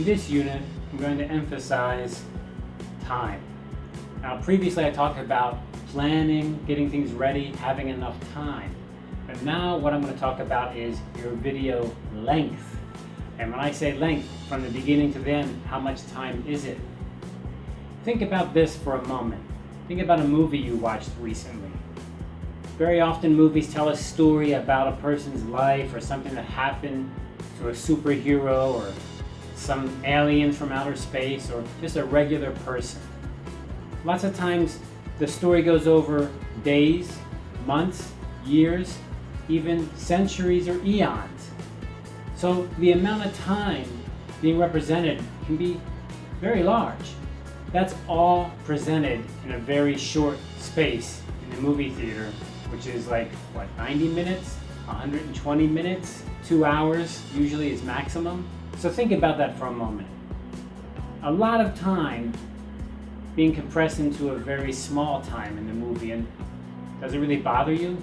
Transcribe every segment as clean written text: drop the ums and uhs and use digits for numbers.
this unit, I'm going to emphasize time. Now, previously I talked about planning, getting things ready, having enough time. But now what I'm going to talk about is your video length. And when I say length, from the beginning to the end, how much time is it? Think about this for a moment. Think about a movie you watched recently. Very often movies tell a story about a person's life or something that happened to a superhero or some aliens from outer space or just a regular person. Lots of times the story goes over days, months, years, even centuries or eons. So the amount of time being represented can be very large. That's all presented in a very short space in the movie theater, which is like, 90 minutes, 120 minutes, 2 hours usually is maximum. So think about that for a moment. A lot of time being compressed into a very small time in the movie, and does it really bother you?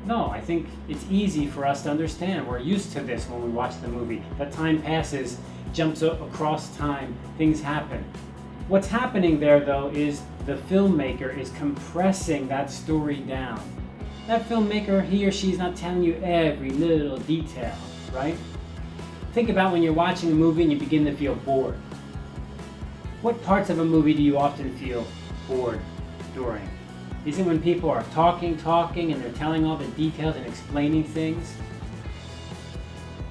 No, I think it's easy for us to understand. We're used to this when we watch the movie. That time passes, jumps across time, things happen. What's happening there though is the filmmaker is compressing that story down. That filmmaker, he or she is not telling you every little detail, right? Think about when you're watching a movie and you begin to feel bored. What parts of a movie do you often feel bored during? Is it when people are talking and they're telling all the details and explaining things?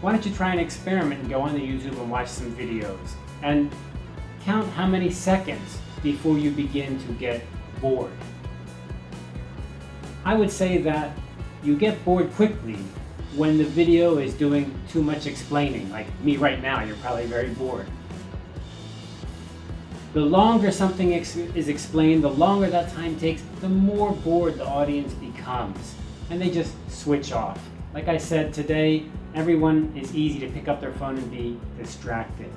Why don't you try an experiment and go on to YouTube and watch some videos and count how many seconds before you begin to get bored. I would say that you get bored quickly when the video is doing too much explaining. Like me right now, you're probably very bored. The longer something is explained, the longer that time takes, the more bored the audience becomes. And they just switch off. Like I said, today, everyone is easy to pick up their phone and be distracted.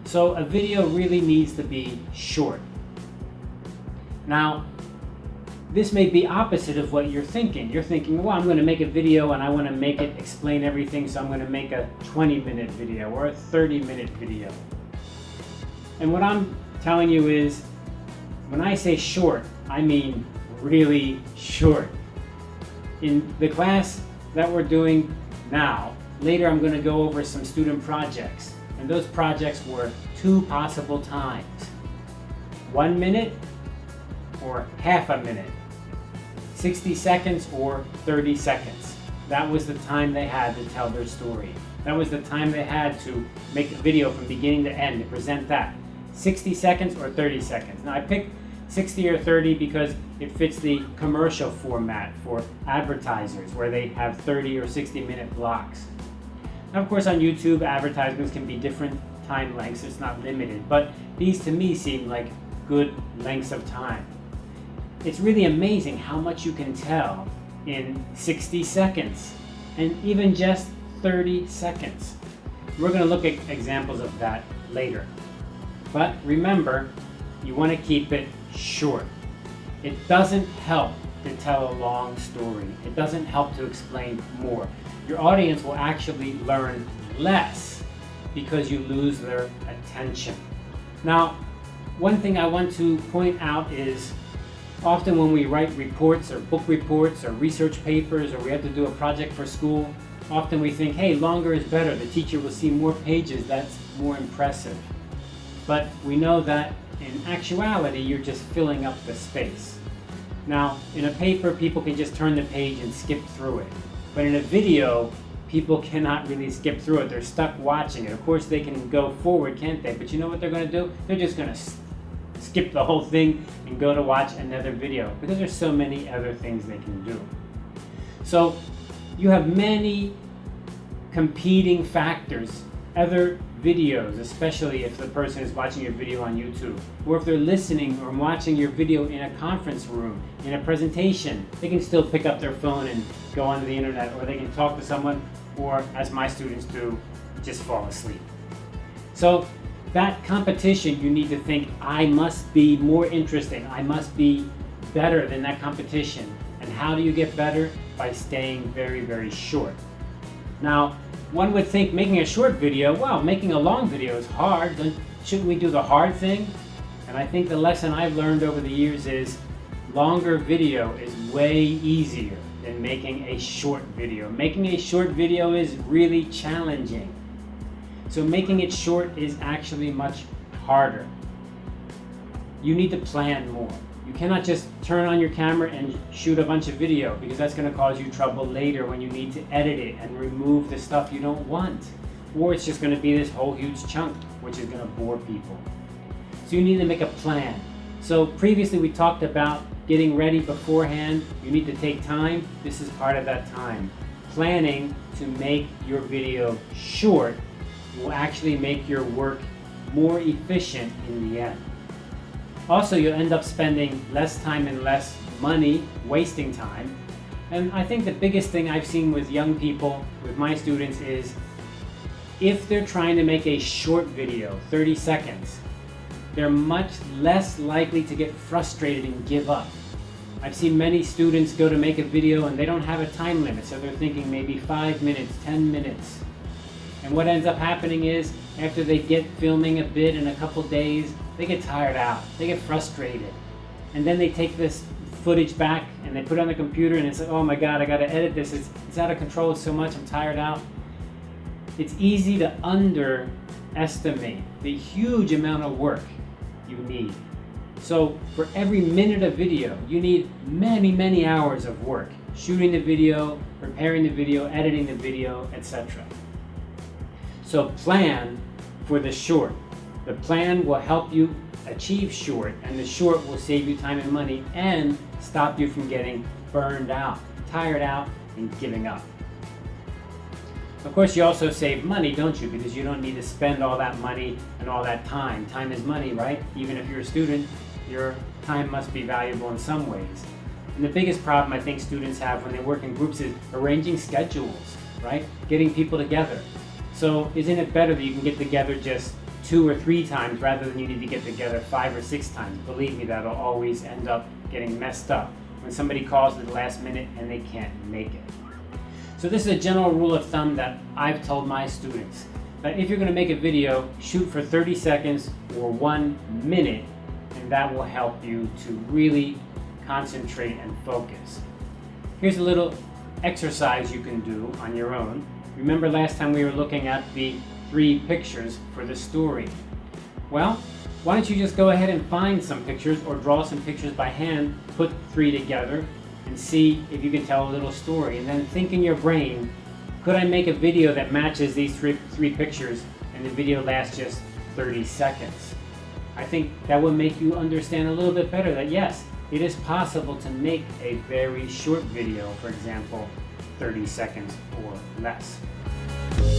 So a video really needs to be short. Now, this may be opposite of what you're thinking. You're thinking, well, I'm going to make a video and I want to make it explain everything, so I'm going to make a 20-minute video or a 30-minute video. And what I'm telling you is, when I say short, I mean really short. In the class that we're doing now, later I'm going to go over some student projects. And those projects were 2 possible times. 1 minute or half a minute. 60 seconds or 30 seconds. That was the time they had to tell their story. That was the time they had to make a video from beginning to end to present that. 60 seconds or 30 seconds. Now I picked 60 or 30 because it fits the commercial format for advertisers where they have 30 or 60-minute blocks. Now of course on YouTube advertisements can be different time lengths, it's not limited, but these to me seem like good lengths of time. It's really amazing how much you can tell in 60 seconds and even just 30 seconds. We're going to look at examples of that later. But remember, you want to keep it short. It doesn't help to tell a long story. It doesn't help to explain more. Your audience will actually learn less because you lose their attention. Now, one thing I want to point out is often when we write reports or book reports or research papers or we have to do a project for school, often we think, hey, longer is better. The teacher will see more pages, that's more impressive. But we know that in actuality, you're just filling up the space. Now, in a paper, people can just turn the page and skip through it. But in a video, people cannot really skip through it. They're stuck watching it. Of course, they can go forward, can't they? But you know what they're going to do? They're just going to skip the whole thing and go to watch another video because there's so many other things they can do. So you have many competing factors, other videos, especially if the person is watching your video on YouTube, or if they're listening or watching your video in a conference room, in a presentation, they can still pick up their phone and go onto the internet, or they can talk to someone, or as my students do, just fall asleep. So that competition, you need to think, I must be more interesting, I must be better than that competition. And how do you get better? By staying very, very short. Now, one would think making a short video, well, making a long video is hard. Shouldn't we do the hard thing? And I think the lesson I've learned over the years is longer video is way easier than making a short video. Making a short video is really challenging. So making it short is actually much harder. You need to plan more. You cannot just turn on your camera and shoot a bunch of video, because that's going to cause you trouble later when you need to edit it and remove the stuff you don't want. Or it's just going to be this whole huge chunk, which is going to bore people. So you need to make a plan. So previously we talked about getting ready beforehand. You need to take time. This is part of that time. Planning to make your video short will actually make your work more efficient in the end. Also, you'll end up spending less time and less money, wasting time. And I think the biggest thing I've seen with young people, with my students, is if they're trying to make a short video, 30 seconds, they're much less likely to get frustrated and give up. I've seen many students go to make a video and they don't have a time limit, so they're thinking maybe 5 minutes, 10 minutes. And what ends up happening is, after they get filming a bit in a couple days, they get tired out, they get frustrated. And then they take this footage back and they put it on the computer and it's like, oh my God, I gotta edit this, it's out of control, it's so much, I'm tired out. It's easy to underestimate the huge amount of work you need. So for every minute of video, you need many, many hours of work. Shooting the video, preparing the video, editing the video, etc. So plan for the short. The plan will help you achieve short, and the short will save you time and money and stop you from getting burned out, tired out, and giving up. Of course, you also save money, don't you? Because you don't need to spend all that money and all that time. Time is money, right? Even if you're a student, your time must be valuable in some ways. And the biggest problem I think students have when they work in groups is arranging schedules, right? Getting people together. So isn't it better that you can get together just 2 or 3 times rather than you need to get together 5 or 6 times? Believe me, that'll always end up getting messed up when somebody calls at the last minute and they can't make it. So this is a general rule of thumb that I've told my students, that if you're going to make a video, shoot for 30 seconds or 1 minute, and that will help you to really concentrate and focus. Here's a little exercise you can do on your own. Remember last time we were looking at the 3 pictures for the story. Well, why don't you just go ahead and find some pictures or draw some pictures by hand, put 3 together, and see if you can tell a little story. And then think in your brain, could I make a video that matches these three pictures and the video lasts just 30 seconds? I think that will make you understand a little bit better that yes, it is possible to make a very short video, for example, 30 seconds or less.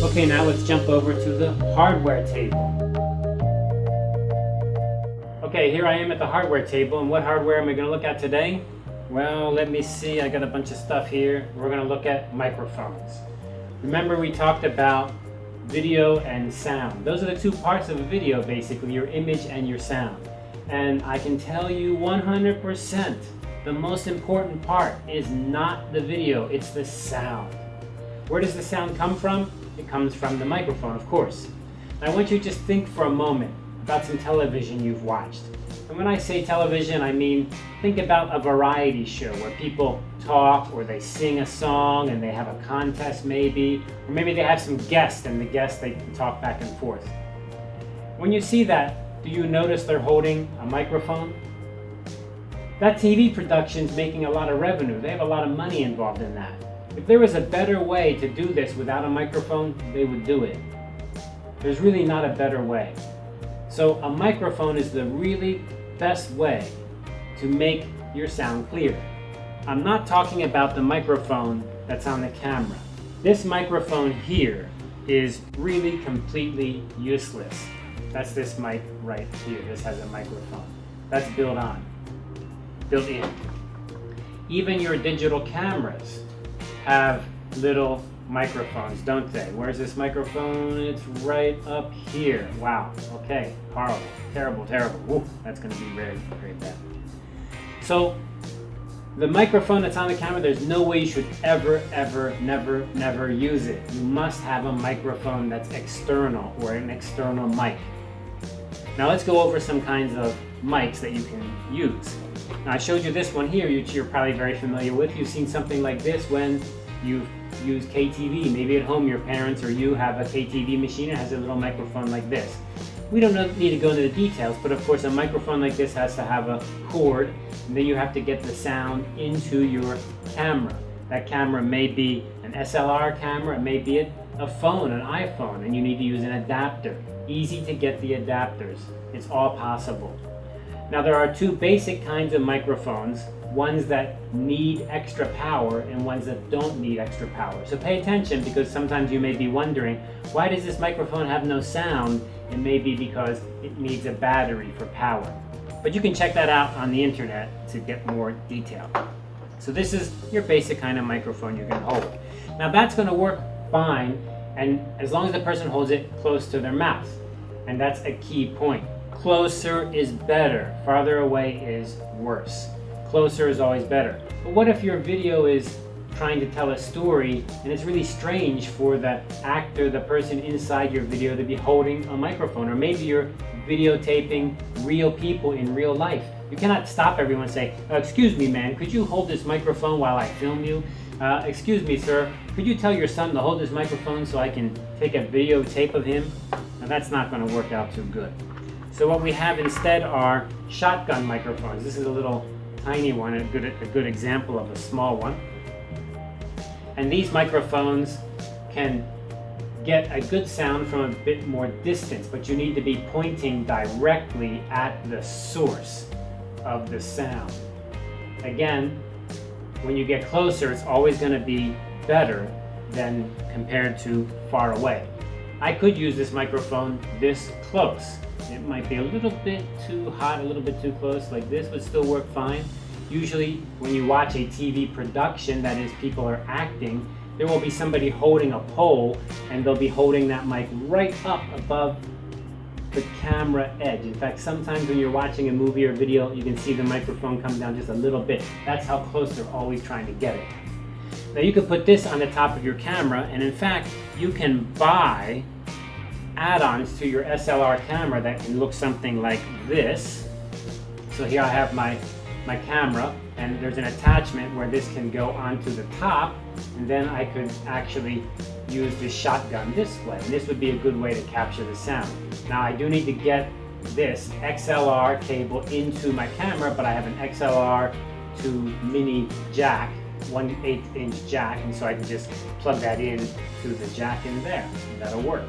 Okay, now let's jump over to the hardware table. Okay, here I am at the hardware table, and what hardware am I going to look at today? Well, let me see, I got a bunch of stuff here. We're going to look at microphones. Remember we talked about video and sound. Those are the 2 parts of a video, basically, your image and your sound. And I can tell you 100%, the most important part is not the video, it's the sound. Where does the sound come from? It comes from the microphone, of course. And I want you to just think for a moment about some television you've watched. And when I say television, I mean, think about a variety show where people talk or they sing a song and they have a contest maybe, or maybe they have some guests and the guests, they talk back and forth. When you see that, do you notice they're holding a microphone? That TV production's making a lot of revenue. They have a lot of money involved in that. If there was a better way to do this without a microphone, they would do it. There's really not a better way. So a microphone is the really best way to make your sound clear. I'm not talking about the microphone that's on the camera. This microphone here is really completely useless. That's this mic right here. This has a microphone. That's built in. Even your digital cameras have little microphones, don't they? Where's this microphone? It's right up here. Wow. Okay. Horrible. Terrible. Terrible. Ooh, that's going to be very, very bad. So The microphone that's on the camera, there's no way you should never use it. You must have a microphone that's external or an external mic. Now let's go over some kinds of mics that you can use. Now I showed you this one here, which you're probably very familiar with. You've seen something like this when you've used KTV. Maybe at home your parents or you have a KTV machine. It has a little microphone like this. We don't need to go into the details, but of course a microphone like this has to have a cord, and then you have to get the sound into your camera. That camera may be an SLR camera, it may be a phone, an iPhone, and you need to use an adapter. Easy to get the adapters. It's all possible. Now there are two basic kinds of microphones, ones that need extra power and ones that don't need extra power. So pay attention, because sometimes you may be wondering, why does this microphone have no sound? It may be because it needs a battery for power. But you can check that out on the internet to get more detail. So this is your basic kind of microphone you can hold. Now that's going to work fine, and as long as the person holds it close to their mouth. And that's a key point. Closer is better. Farther away is worse. Closer is always better. But what if your video is trying to tell a story and it's really strange for the actor, the person inside your video, to be holding a microphone? Or maybe you're videotaping real people in real life. You cannot stop everyone and say, excuse me man, could you hold this microphone while I film you? Excuse me sir, could you tell your son to hold this microphone so I can take a videotape of him? Now that's not going to work out too good. So what we have instead are shotgun microphones. This is a little tiny one, a good example of a small one. And these microphones can get a good sound from a bit more distance, but you need to be pointing directly at the source of the sound. Again, when you get closer, it's always going to be better than compared to far away. I could use this microphone this close. It might be a little bit too hot, a little bit too close. Like this would still work fine. Usually when you watch a TV production, that is, people are acting, there will be somebody holding a pole, and they'll be holding that mic right up above the camera edge. In fact, sometimes when you're watching a movie or video, you can see the microphone come down just a little bit. That's how close they're always trying to get it. Now you can put this on the top of your camera, and in fact, you can buy add-ons to your SLR camera that can look something like this. So here I have my camera, and there's an attachment where this can go onto the top, and then I could actually use this shotgun this way, and this would be a good way to capture the sound. Now I do need to get this XLR cable into my camera, but I have an XLR to mini jack, 1/8 inch jack, and so I can just plug that in to the jack in there, and that'll work.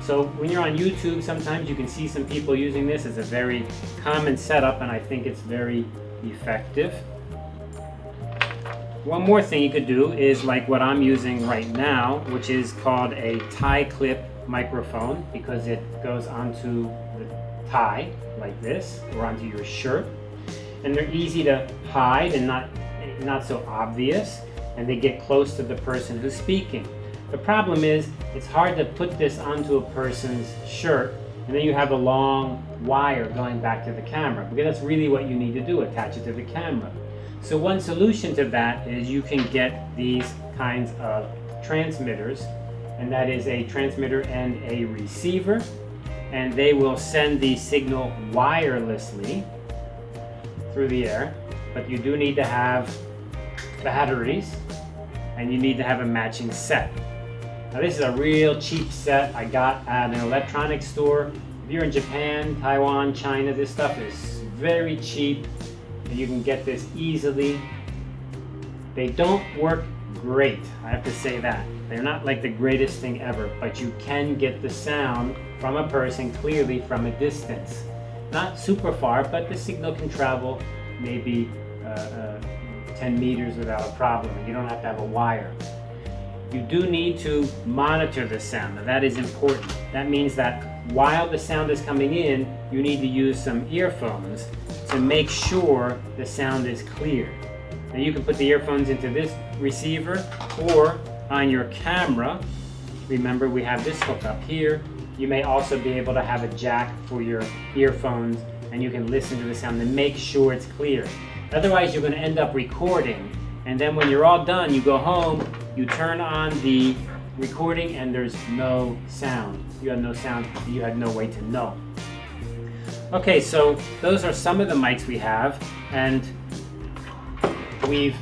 So when you're on YouTube, sometimes you can see some people using this as a very common setup, and I think it's very effective. One more thing you could do is like what I'm using right now, which is called a tie clip microphone, because it goes onto the tie like this, or onto your shirt, and they're easy to hide and not so obvious, and they get close to the person who's speaking. The problem is it's hard to put this onto a person's shirt, and then you have a long wire going back to the camera, because that's really what you need to do, attach it to the camera. So one solution to that is you can get these kinds of transmitters, and that is a transmitter and a receiver, and they will send the signal wirelessly through the air, but you do need to have batteries, and you need to have a matching set. Now this is a real cheap set I got at an electronics store. If you're in Japan, Taiwan, China, this stuff is very cheap, and you can get this easily. They don't work great, I have to say that. They're not like the greatest thing ever, but you can get the sound from a person clearly from a distance. Not super far, but the signal can travel maybe 10 meters without a problem, and you don't have to have a wire. You do need to monitor the sound. Now that is important. That means that while the sound is coming in, you need to use some earphones to make sure the sound is clear. Now you can put the earphones into this receiver or on your camera. Remember, we have this hook up here. You may also be able to have a jack for your earphones, and you can listen to the sound and make sure it's clear. Otherwise, you're going to end up recording. And then when you're all done, you go home, you turn on the recording, and there's no sound. You have no sound. You had no way to know. Okay, so those are some of the mics we have. And we've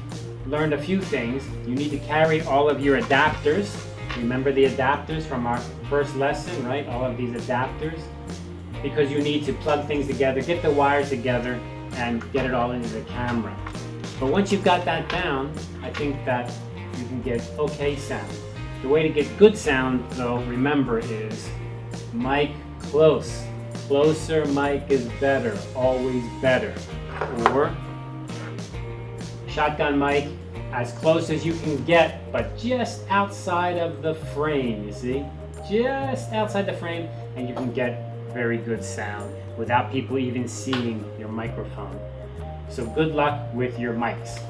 learned a few things. You need to carry all of your adapters. Remember the adapters from our first lesson, right? All of these adapters. Because you need to plug things together, get the wires together, and get it all into the camera. But once you've got that down, I think that you can get okay sound. The way to get good sound, though, remember, is mic close. Closer mic is better, always better. Or shotgun mic, as close as you can get, but just outside of the frame, you see? Just outside the frame, and you can get very good sound without people even seeing your microphone. So good luck with your mics.